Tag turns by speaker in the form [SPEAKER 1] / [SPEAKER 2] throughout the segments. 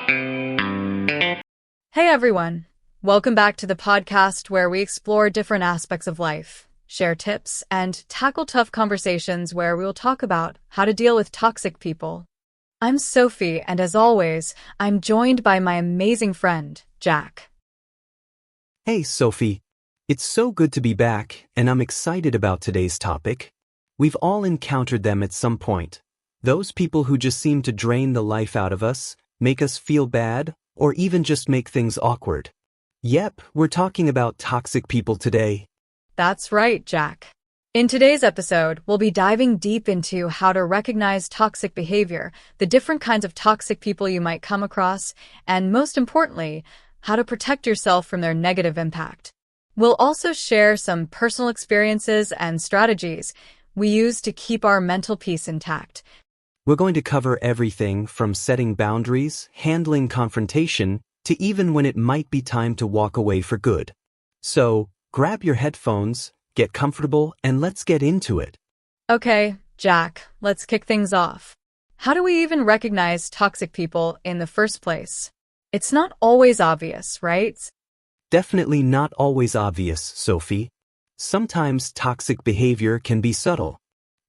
[SPEAKER 1] Hey everyone! Welcome back to the podcast where we explore different aspects of life, share tips, and tackle tough conversations where we'll talk about how to deal with toxic people. I'm Sophie, and as always, I'm joined by my amazing friend, Jack.
[SPEAKER 2] Hey, Sophie. It's so good to be back, and I'm excited about today's topic. We've all encountered them at some point. Those people who just seem to drain the life out of us, make us feel bad, or even just make things awkward. Yep, we're talking about toxic people today.
[SPEAKER 1] That's right, Jack. In today's episode, we'll be diving deep into how to recognize toxic behavior, the different kinds of toxic people you might come across, and most importantly, how to protect yourself from their negative impact. We'll also share some personal experiences and strategies we use to keep our mental peace intact.
[SPEAKER 2] We're going to cover everything from setting boundaries, handling confrontation, to even when it might be time to walk away for good. So, grab your headphones, get comfortable, and let's get into it.
[SPEAKER 1] Okay, Jack, let's kick things off. How do we even recognize toxic people in the first place? It's not always obvious, right?
[SPEAKER 2] Definitely not always obvious, Sophie. Sometimes toxic behavior can be subtle.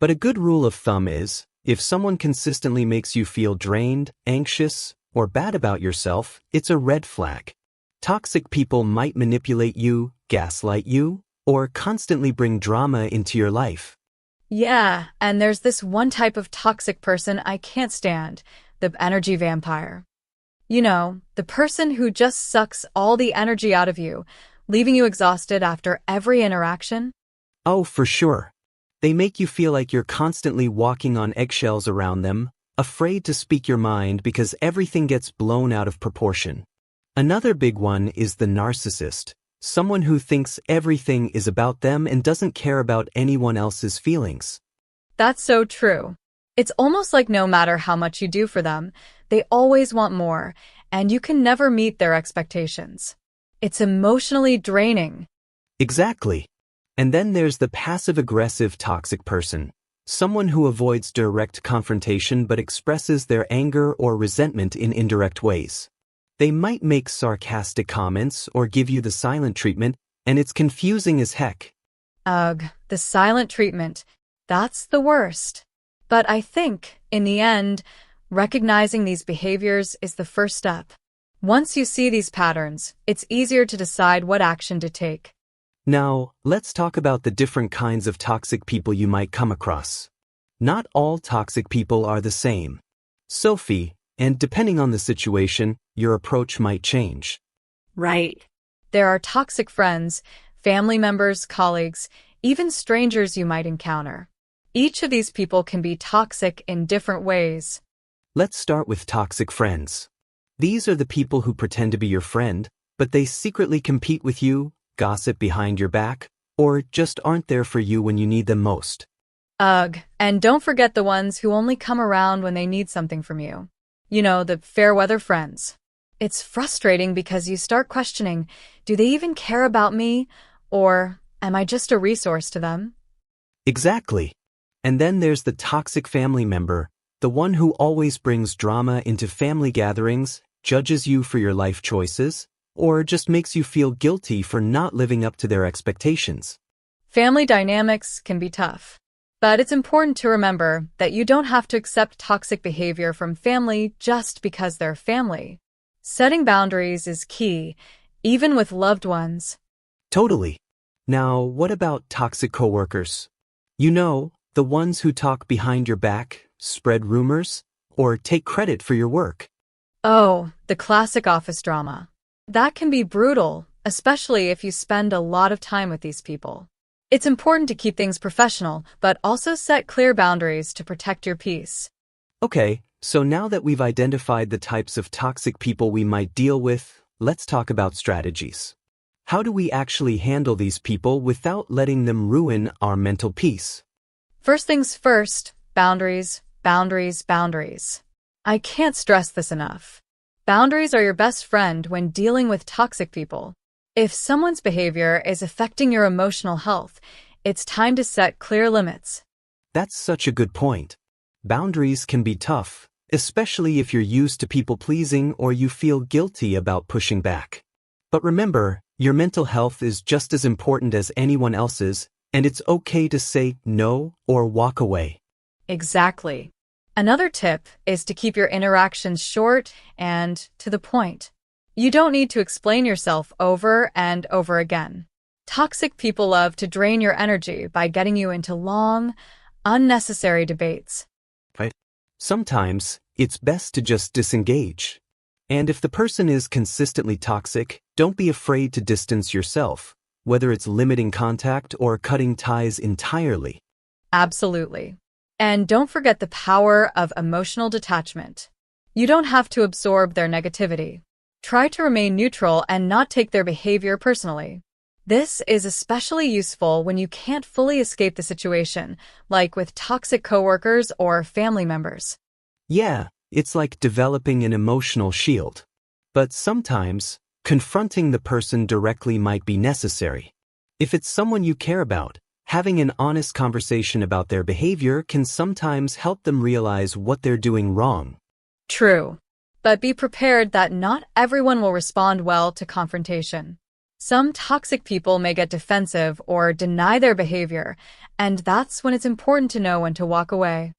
[SPEAKER 2] But a good rule of thumb is, if someone consistently makes you feel drained, anxious, or bad about yourself, it's a red flag. Toxic people might manipulate you, gaslight you, or constantly bring drama into your life.
[SPEAKER 1] Yeah, and there's this one type of toxic person I can't stand, the energy vampire. You know, the person who just sucks all the energy out of you, leaving you exhausted after every interaction.
[SPEAKER 2] Oh, for sure. They make you feel like you're constantly walking on eggshells around them, afraid to speak your mind because everything gets blown out of proportion. Another big one is the narcissist, someone who thinks everything is about them and doesn't care about anyone else's feelings.
[SPEAKER 1] That's so true. It's almost like no matter how much you do for them, they always want more, and you can never meet their expectations. It's emotionally draining.
[SPEAKER 2] Exactly. And then there's the passive-aggressive toxic person, someone who avoids direct confrontation but expresses their anger or resentment in indirect ways. They might make sarcastic comments or give you the silent treatment, and it's confusing as heck.
[SPEAKER 1] Ugh, the silent treatment. That's the worst. But I think, in the end, recognizing these behaviors is the first step. Once you see these patterns, it's easier to decide what action to take.
[SPEAKER 2] Now, let's talk about the different kinds of toxic people you might come across. Not all toxic people are the same. Sophie, and depending on the situation, your approach might change.
[SPEAKER 1] Right. There are toxic friends, family members, colleagues, even strangers you might encounter. Each of these people can be toxic in different ways.
[SPEAKER 2] Let's start with toxic friends. These are the people who pretend to be your friend, but they secretly compete with you, gossip behind your back, or just aren't there for you when you need them most.
[SPEAKER 1] Ugh, and don't forget the ones who only come around when they need something from you. You know, the fair weather friends. It's frustrating because you start questioning, do they even care about me? Or am I just a resource to them?
[SPEAKER 2] Exactly. And then there's the toxic family member, the one who always brings drama into family gatherings, judges you for your life choices, or just makes you feel guilty for not living up to their expectations.
[SPEAKER 1] Family dynamics can be tough. But it's important to remember that you don't have to accept toxic behavior from family just because they're family. Setting boundaries is key, even with loved ones.
[SPEAKER 2] Totally. Now, what about toxic coworkers? You know, the ones who talk behind your back, spread rumors, or take credit for your work.
[SPEAKER 1] Oh, the classic office drama. That can be brutal, especially if you spend a lot of time with these people. It's important to keep things professional, but also set clear boundaries to protect your peace.
[SPEAKER 2] Okay, so now that we've identified the types of toxic people we might deal with, let's talk about strategies. How do we actually handle these people without letting them ruin our mental peace?
[SPEAKER 1] First things first, boundaries, boundaries, boundaries. I can't stress this enough. Boundaries are your best friend when dealing with toxic people. If someone's behavior is affecting your emotional health, it's time to set clear limits.
[SPEAKER 2] That's such a good point. Boundaries can be tough, especially if you're used to people-pleasing or you feel guilty about pushing back. But remember, your mental health is just as important as anyone else's, and it's okay to say no or walk away.
[SPEAKER 1] Exactly. Another tip is to keep your interactions short and to the point. You don't need to explain yourself over and over again. Toxic people love to drain your energy by getting you into long, unnecessary debates.
[SPEAKER 2] Right? Sometimes, it's best to just disengage. And if the person is consistently toxic, don't be afraid to distance yourself, whether it's limiting contact or cutting ties entirely.
[SPEAKER 1] Absolutely. And don't forget the power of emotional detachment. You don't have to absorb their negativity. Try to remain neutral and not take their behavior personally. This is especially useful when you can't fully escape the situation, like with toxic coworkers or family members.
[SPEAKER 2] Yeah, it's like developing an emotional shield. But sometimes, confronting the person directly might be necessary. If it's someone you care about, having an honest conversation about their behavior can sometimes help them realize what they're doing wrong.
[SPEAKER 1] True. But be prepared that not everyone will respond well to confrontation. Some toxic people may get defensive or deny their behavior, and that's when it's important to know when to walk away.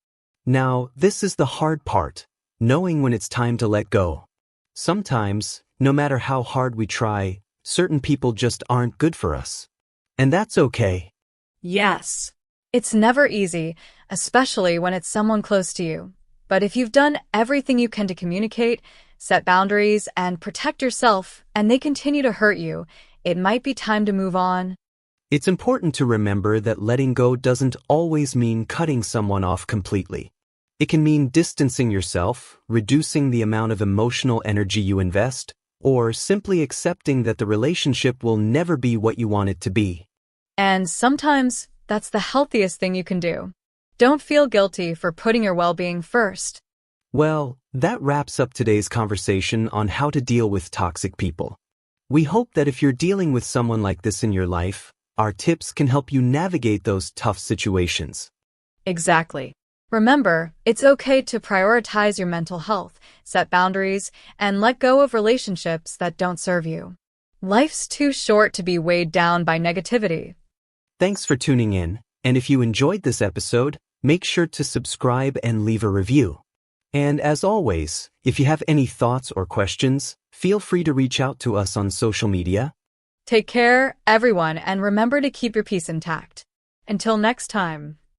[SPEAKER 2] Now, this is the hard part, knowing when it's time to let go. Sometimes, no matter how hard we try, certain people just aren't good for us. And that's okay.
[SPEAKER 1] Yes. It's never easy, especially when it's someone close to you. But if you've done everything you can to communicate, set boundaries, and protect yourself, and they continue to hurt you, it might be time to move on.
[SPEAKER 2] It's important to remember that letting go doesn't always mean cutting someone off completely. It can mean distancing yourself, reducing the amount of emotional energy you invest, or simply accepting that the relationship will never be what you want it to be.
[SPEAKER 1] And sometimes, that's the healthiest thing you can do. Don't feel guilty for putting your well-being first.
[SPEAKER 2] Well, that wraps up today's conversation on how to deal with toxic people. We hope that if you're dealing with someone like this in your life, our tips can help you navigate those tough situations.
[SPEAKER 1] Exactly. Remember, it's okay to prioritize your mental health, set boundaries, and let go of relationships that don't serve you. Life's too short to be weighed down by negativity.
[SPEAKER 2] Thanks for tuning in, and if you enjoyed this episode, make sure to subscribe and leave a review. And as always, if you have any thoughts or questions, feel free to reach out to us on social media.
[SPEAKER 1] Take care, everyone, and remember to keep your peace intact. Until next time.